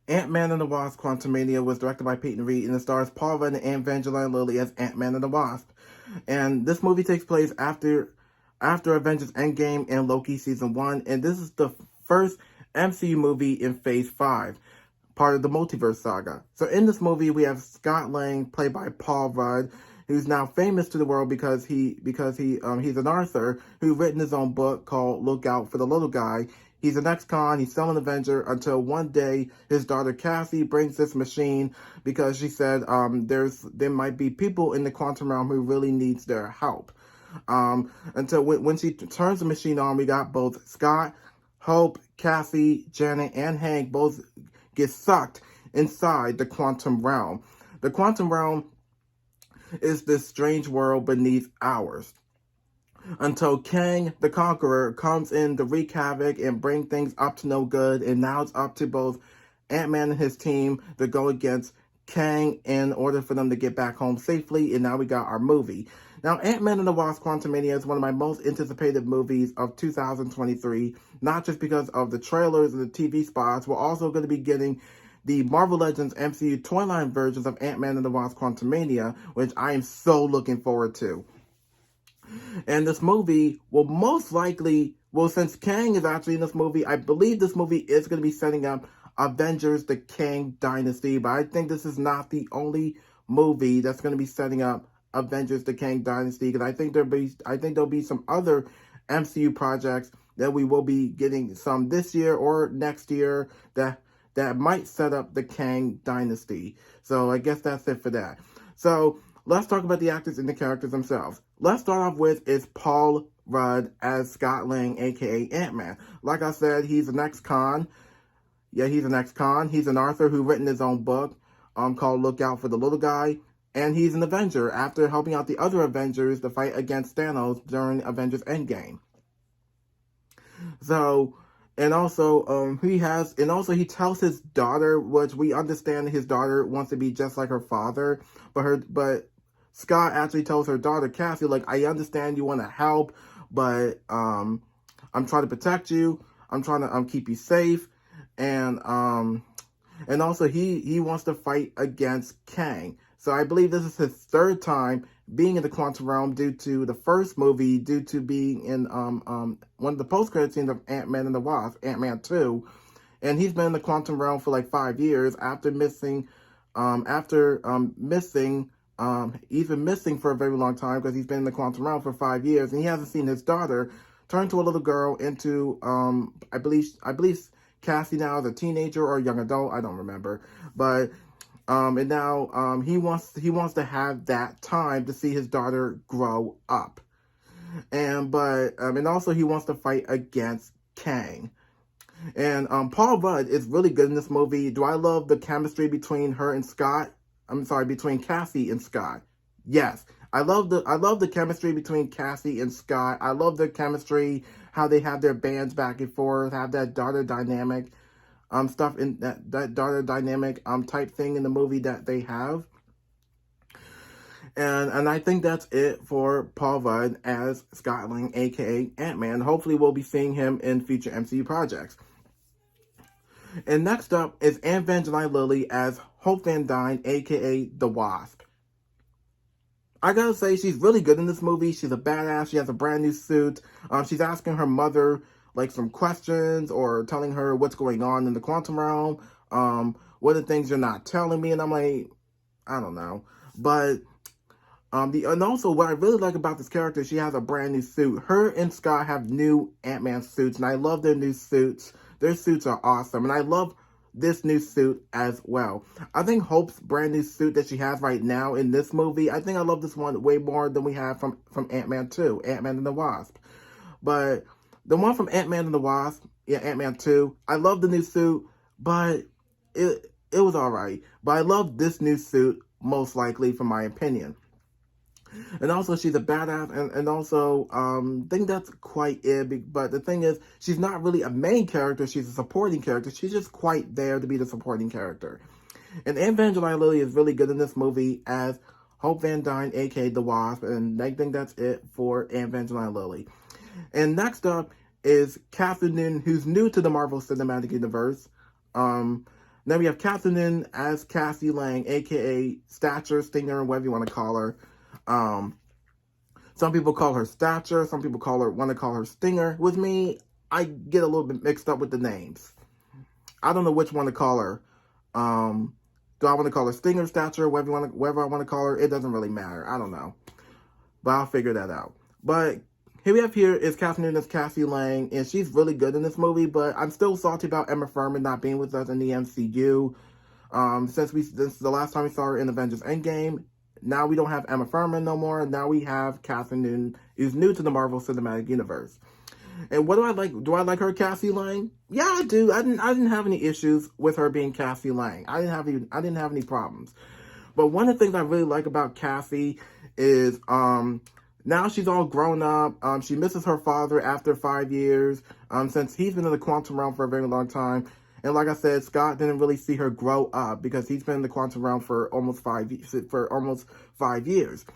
Ant-Man and the Wasp: Quantumania was directed by Peyton Reed and it stars Paul Rudd and Evangeline Lilly as Ant-Man and the Wasp. And this movie takes place after Avengers Endgame and Loki Season 1, and this is the first MCU movie in Phase 5, part of the multiverse saga. So in this movie, we have Scott Lang, played by Paul Rudd, who's now famous to the world because he's an author who's written his own book called Look Out for the Little Guy. He's an ex-con, he's still an Avenger, until one day his daughter Cassie brings this machine because she said there might be people in the quantum realm who really needs their help. Until when she turns the machine on, we got both Scott, Hope, Cassie, Janet, and Hank both get sucked inside the quantum realm. The quantum realm is this strange world beneath ours. Until Kang the Conqueror comes in to wreak havoc and bring things up to no good, and now it's up to both Ant-Man and his team to go against Kang in order for them to get back home safely, and now we got our movie. Now, Ant-Man and the Wasp: Quantumania is one of my most anticipated movies of 2023, not just because of the trailers and the TV spots. We're also going to be getting the Marvel Legends MCU toyline versions of Ant-Man and the Wasp: Quantumania, which I am so looking forward to. And this movie will most likely, since Kang is actually in this movie, I believe this movie is going to be setting up Avengers: The Kang Dynasty, but I think this is not the only movie that's going to be setting up Avengers: The Kang Dynasty, because I think there'll be some other MCU projects that we will be getting some this year or next year that might set up the Kang Dynasty. So I guess that's it for that. So let's talk about the actors and the characters themselves. Let's start off with is Paul Rudd as Scott Lang, aka Ant-Man. Like I said, he's an ex-con. Yeah, he's an ex-con. He's an author who written his own book called Look Out for the Little Guy. And he's an Avenger after helping out the other Avengers to fight against Thanos during Avengers Endgame. So, and also he tells his daughter, which we understand his daughter wants to be just like her father, but Scott actually tells her daughter Cassie, like, I understand you want to help, but I'm trying to protect you. I'm trying to keep you safe, and also he wants to fight against Kang. So I believe this is his third time being in the quantum realm due to the first movie, due to being in one of the post-credit scenes of Ant-Man and the Wasp, Ant-Man 2. And he's been in the quantum realm for like 5 years after missing he's been missing for a very long time because he's been in the quantum realm for 5 years, and he hasn't seen his daughter turn to a little girl into I believe Cassie now is a teenager or a young adult, I don't remember, but and now he wants to have that time to see his daughter grow up, and also he wants to fight against Kang. And Paul Rudd is really good in this movie. Do I love the chemistry between her and Scott? Between Cassie and Scott. Yes, I love the chemistry between Cassie and Scott. I love their chemistry, how they have their bands back and forth, have that daughter dynamic. Stuff in that daughter dynamic type thing in the movie that they have. And I think that's it for Paul Rudd as Scott Lang, aka Ant-Man. Hopefully we'll be seeing him in future MCU projects. And next up is Evangeline Lilly as Hope Van Dyne, aka the Wasp. I gotta say, she's really good in this movie. She's a badass. She has a brand new suit. She's asking her mother like some questions or telling her what's going on in the quantum realm. What are the things you're not telling me? And I'm like, I don't know. But and also what I really like about this character, she has a brand new suit. Her and Scott have new Ant-Man suits, and I love their new suits. Their suits are awesome, and I love this new suit as well. I think Hope's brand new suit that she has right now in this movie, I think I love this one way more than we have from Ant-Man 2, Ant-Man and the Wasp. But the one from Ant-Man and the Wasp, yeah, Ant-Man 2, I love the new suit, but it was alright. But I love this new suit, most likely, from my opinion. And also, she's a badass, and also, think that's quite it, but the thing is, she's not really a main character, she's a supporting character. She's just quite there to be the supporting character. And Evangeline Lilly is really good in this movie as Hope Van Dyne, aka the Wasp, and I think that's it for Evangeline Lilly. And next up is Cassie Lang, who's new to the Marvel Cinematic Universe. Then we have Catherine as Cassie Lang, aka Stature, Stinger, whatever you want to call her. Some people call her Stature, some people want to call her Stinger. With me, I get a little bit mixed up with the names. I don't know which one to call her. Do I want to call her Stinger, Stature, whatever I want to call her? It doesn't really matter. I don't know. But I'll figure that out. But here is Catherine as Cassie Lang, and she's really good in this movie, but I'm still salty about Emma Furman not being with us in the MCU. Since the last time we saw her in Avengers Endgame, now we don't have Emma Furman no more. Now we have Catherine Newton, who's new to the Marvel Cinematic Universe. And what do I like? Do I like her, Cassie Lang? Yeah, I do. I didn't have any issues with her being Cassie Lang. I didn't have any problems. But one of the things I really like about Cassie is now she's all grown up. She misses her father after 5 years. Since he's been in the quantum realm for a very long time. And like I said, Scott didn't really see her grow up because he's been in the quantum realm for almost 5 years.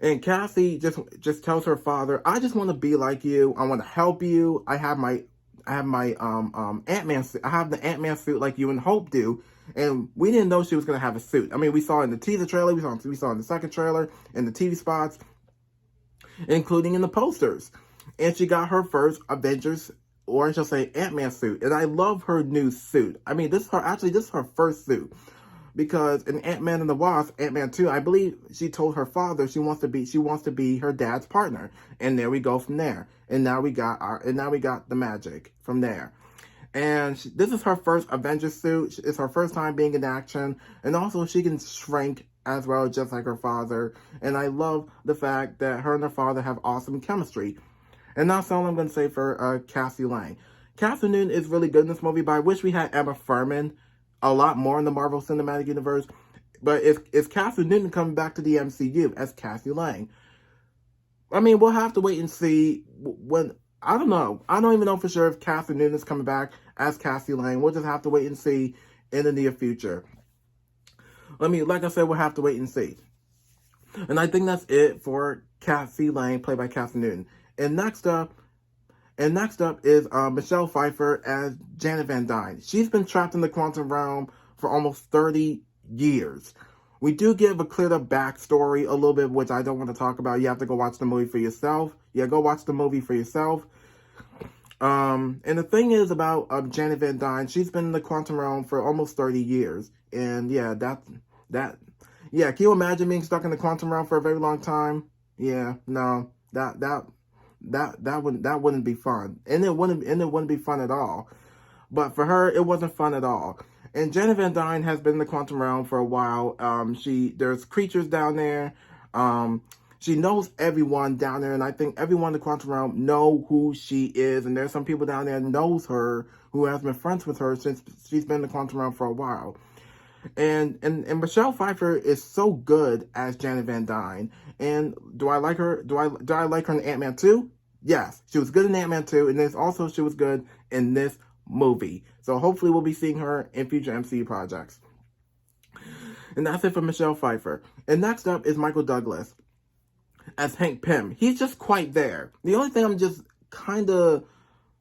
And Cassie just tells her father, "I just want to be like you. I want to help you. I have my Ant-Man suit. I have the Ant-Man suit like you and Hope do." And we didn't know she was gonna have a suit. I mean, we saw in the teaser trailer, we saw in the second trailer, in the TV spots, including in the posters. And she got her first Avengers, or I should say Ant-Man suit. And I love her new suit. I mean, this is her first suit. Because in Ant-Man and the Wasp, Ant-Man 2, I believe she told her father she wants to be her dad's partner. And there we go from there. And now we got the magic from there. And this is her first Avengers suit. It's her first time being in action. And also she can shrink as well, just like her father. And I love the fact that her and her father have awesome chemistry. And that's all I'm going to say for Cassie Lang. Catherine Newton is really good in this movie, but I wish we had Emma Furman a lot more in the Marvel Cinematic Universe. But is Catherine Newton coming back to the MCU as Cassie Lang? I mean, we'll have to wait and see when. I don't know. I don't even know for sure if Catherine Newton is coming back as Cassie Lang. We'll just have to wait and see in the near future. Like I said, we'll have to wait and see. And I think that's it for Cassie Lang, played by Catherine Newton. And next up is Michelle Pfeiffer as Janet Van Dyne. She's been trapped in the quantum realm for almost 30 years. We do give a cleared up backstory a little bit, which I don't want to talk about. You have to go watch the movie for yourself. Yeah, go watch the movie for yourself. And the thing is about Janet Van Dyne, she's been in the quantum realm for almost 30 years. And yeah, yeah, can you imagine being stuck in the quantum realm for a very long time? Yeah, no, that wouldn't be fun. And it wouldn't be fun at all. But for her, it wasn't fun at all. And Janet Van Dyne has been in the quantum realm for a while. There's creatures down there. She knows everyone down there, and I think everyone in the quantum realm know who she is. And there's some people down there knows her, who has been friends with her since she's been in the quantum realm for a while. And Michelle Pfeiffer is so good as Janet Van Dyne. And do I like her? Do I like her in Ant-Man 2? Yes, she was good in Ant-Man 2, and she was good in this movie. So hopefully we'll be seeing her in future MCU projects. And that's it for Michelle Pfeiffer. And next up is Michael Douglas as Hank Pym. He's just quite there. The only thing I'm just kind of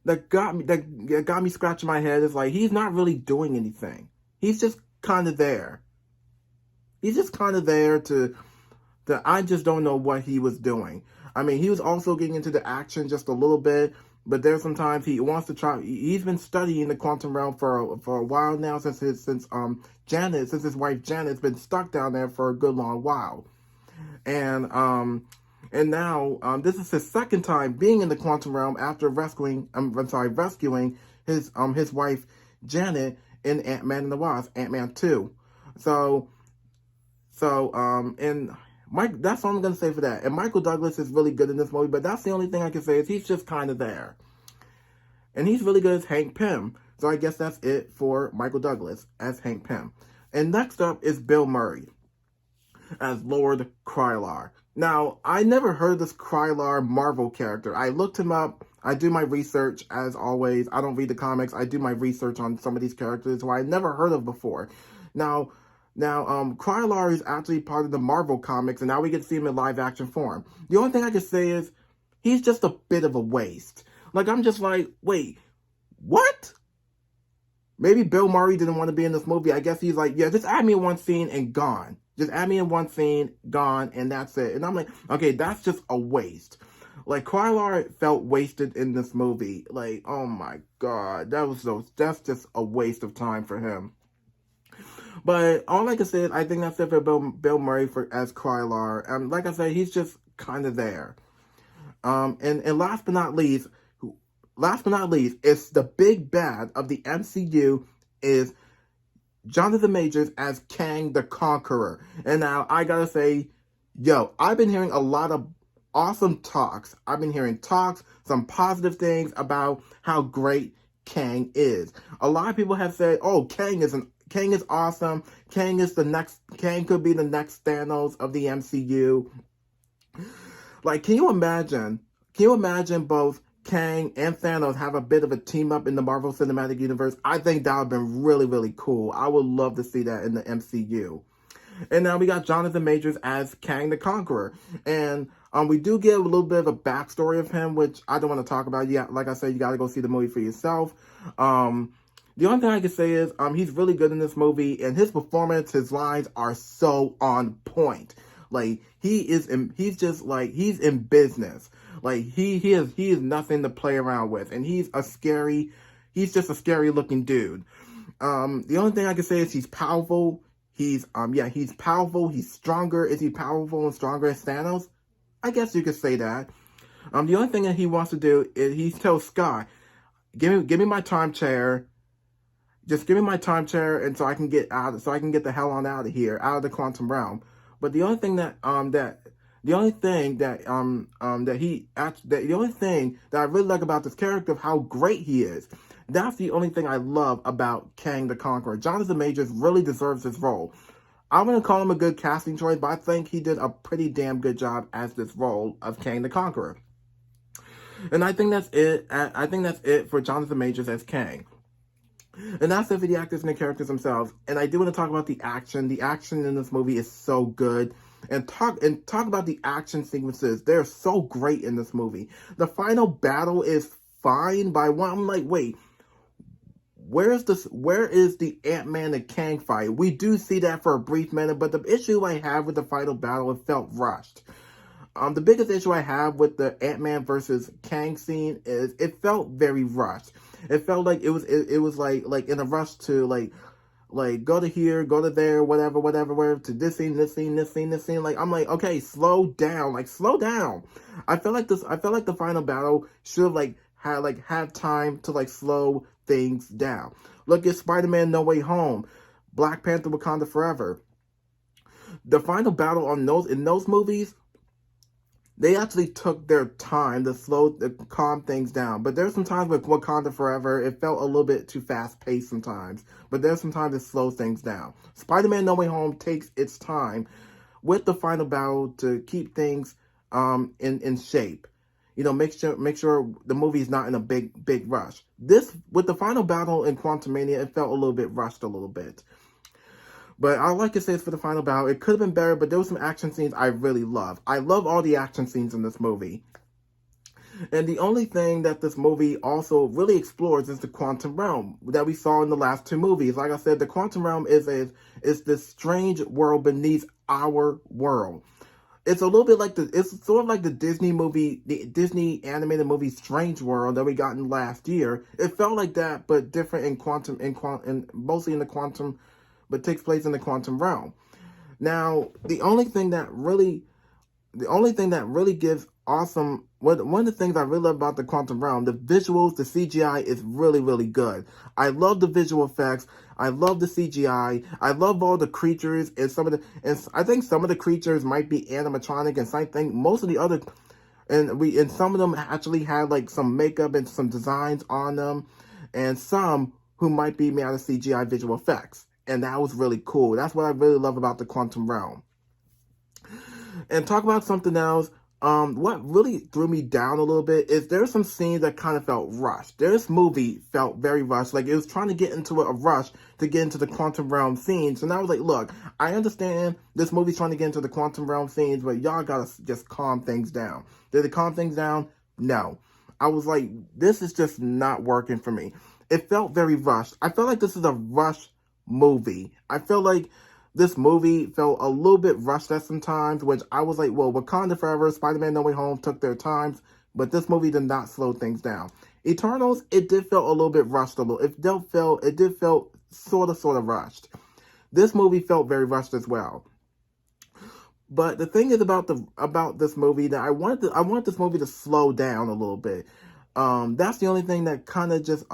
that got me scratching my head is like he's not really doing anything. He's just kind of there. He's just kind of there to I just don't know what he was doing. I mean, he was also getting into the action just a little bit, but there's sometimes he wants to try. He's been studying the quantum realm for a while now since his wife Janet's been stuck down there for a good long while, and now this is his second time being in the quantum realm after rescuing his wife Janet in Ant-Man and the Wasp, Ant-Man 2. And Mike, that's all I'm going to say for that. And Michael Douglas is really good in this movie, but that's the only thing I can say is he's just kind of there. And he's really good as Hank Pym. So I guess that's it for Michael Douglas as Hank Pym. And next up is Bill Murray as Lord Krylar. Now, I never heard this Krylar Marvel character. I looked him up. I do my research, as always. I don't read the comics. I do my research on some of these characters who I never heard of before. Now, Krylar is actually part of the Marvel comics, and now we get to see him in live-action form. The only thing I can say is, he's just a bit of a waste. Like, I'm just like, wait, what? Maybe Bill Murray didn't want to be in this movie. I guess he's like, yeah, just add me in one scene and gone. Just add me in one scene, gone, and that's it. And I'm like, okay, that's just a waste. Like, Krylar felt wasted in this movie. Like, oh my god, that's just a waste of time for him. But all I can say is, I think that's it for Bill Murray as Krylar. Like I said, he's just kind of there. And last but not least, it's the big bad of the MCU is Jonathan Majors as Kang the Conqueror. And now I gotta say, yo, I've been hearing a lot of awesome talks. I've been hearing talks, some positive things about how great Kang is. A lot of people have said, "Oh, Kang is awesome. Kang could be the next Thanos of the MCU." Like, can you imagine both Kang and Thanos have a bit of a team up in the Marvel Cinematic Universe? I think that would have been really, really cool. I would love to see that in the MCU. And now we got Jonathan Majors as Kang the Conqueror. And we do get a little bit of a backstory of him, which I don't want to talk about yet. Like I said, you got to go see the movie for yourself. The only thing I can say is he's really good in this movie, and his performance, his lines are so on point. Like, he's in business. Like, he is nothing to play around with, and he's just a scary looking dude. The only thing I can say is he's powerful. He's powerful. He's stronger. Is he powerful and stronger as Thanos? I guess you could say that. The only thing that he wants to do is he tells Scott, give me my time chair. Just give me my time chair, and so I can get the hell on out of here, out of the quantum realm. But the only thing that I really like about this character of how great he is, that's the only thing I love about Kang the Conqueror. Jonathan Majors really deserves this role. I'm going to call him a good casting choice, but I think he did a pretty damn good job as this role of Kang the Conqueror. And I think that's it. I think that's it for Jonathan Majors as Kang. And that's it for the actors and the characters themselves. And I do want to talk about the action. The action in this movie is so good. And talk about the action sequences. They're so great in this movie. The final battle is fine by one. I'm like, wait, where is the Ant-Man and Kang fight? We do see that for a brief minute, but the issue I have with the final battle, it felt rushed. The biggest issue I have with the Ant-Man versus Kang scene is it felt very rushed. It felt like it was in a rush to like go to here, go to there, whatever, to this scene. Like, I'm like, okay, slow down. I felt like the final battle should have had time to slow things down. Look at Spider-Man No Way Home, Black Panther Wakanda Forever. The final battle in those movies, they actually took their time to calm things down. But there's some times with Wakanda Forever, it felt a little bit too fast-paced sometimes. But there's some time to slow things down. Spider-Man No Way Home takes its time with the final battle to keep things in shape. You know, make sure the movie is not in a big rush. With the final battle in Quantumania, it felt a little bit rushed a little bit. But I like to say for the final battle, it could have been better, but there were some action scenes I really love. I love all the action scenes in this movie. And the only thing that this movie also really explores is the quantum realm that we saw in the last two movies. Like I said, the quantum realm is this strange world beneath our world. It's a little bit like it's sort of like the Disney animated movie Strange World that we got in last year. It felt like that, but different and mostly in the quantum, but takes place in the quantum realm. Now, the only thing that really gives awesome, one of the things I really love about the quantum realm, the visuals, the CGI is really, really good. I love the visual effects. I love the CGI. I love all the creatures and I think some of the creatures might be animatronic, and I think most of the other, and some of them actually had some makeup and some designs on them, and some who might be made out of CGI visual effects. And that was really cool. That's what I really love about the quantum realm. And talk about something else. What really threw me down a little bit is there's some scenes that kind of felt rushed. This movie felt very rushed. Like, it was trying to get into a rush to get into the quantum realm scenes. And I was like, look, I understand this movie's trying to get into the quantum realm scenes, but y'all gotta just calm things down. Did it calm things down? No. I was like, this is just not working for me. it felt very rushed. I feel like this is a rush movie. I feel like this movie felt a little bit rushed at some times, which I was like, well, Wakanda Forever, Spider-Man No Way Home took their times, but this movie did not slow things down. Eternals, it did feel a little bit rushed a little. It did feel sort of rushed. This movie felt very rushed as well. But the thing is about this movie that I want this movie to slow down a little bit. That's the only thing that kind of just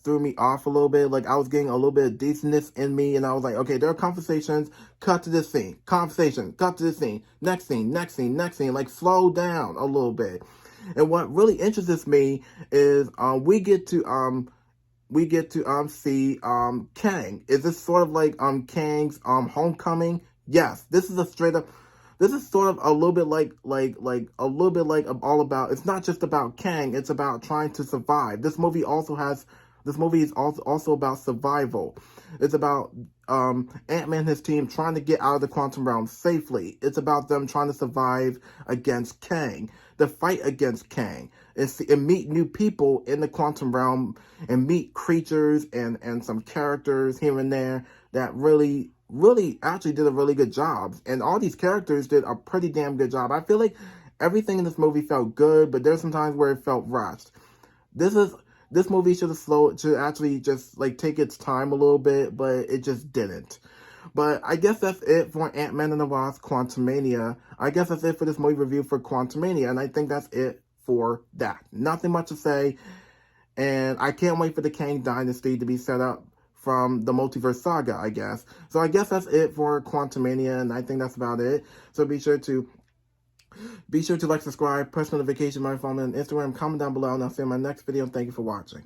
threw me off a little bit. Like, I was getting a little bit of decentness in me, and I was like, okay, there are conversations, cut to this scene, conversation, cut to this scene, next scene, next scene, next scene. Like, slow down a little bit. And what really interests me is we get to see Kang. Is this sort of like Kang's homecoming? Yes, this is a straight up. This is sort of a little bit like all about. It's not just about Kang. It's about trying to survive. This movie is also about survival. It's about Ant-Man and his team trying to get out of the quantum realm safely. It's about them trying to survive against Kang, the fight against Kang, and meet new people in the quantum realm, and meet creatures and some characters here and there that really actually did a really good job. And all these characters did a pretty damn good job. I feel like everything in this movie felt good, but there's some times where it felt rushed. This movie should actually just like take its time a little bit, but it just didn't. But I guess that's it for Ant-Man and the Wasp: Quantumania. I guess that's it for this movie review for Quantumania, and I think that's it for that. Nothing much to say, and I can't wait for the Kang Dynasty to be set up from the Multiverse Saga, I guess. So I guess that's it for Quantumania, and I think that's about it. So be sure to like, subscribe, press notification, my phone, and Instagram, comment down below, and I'll see you in my next video. Thank you for watching.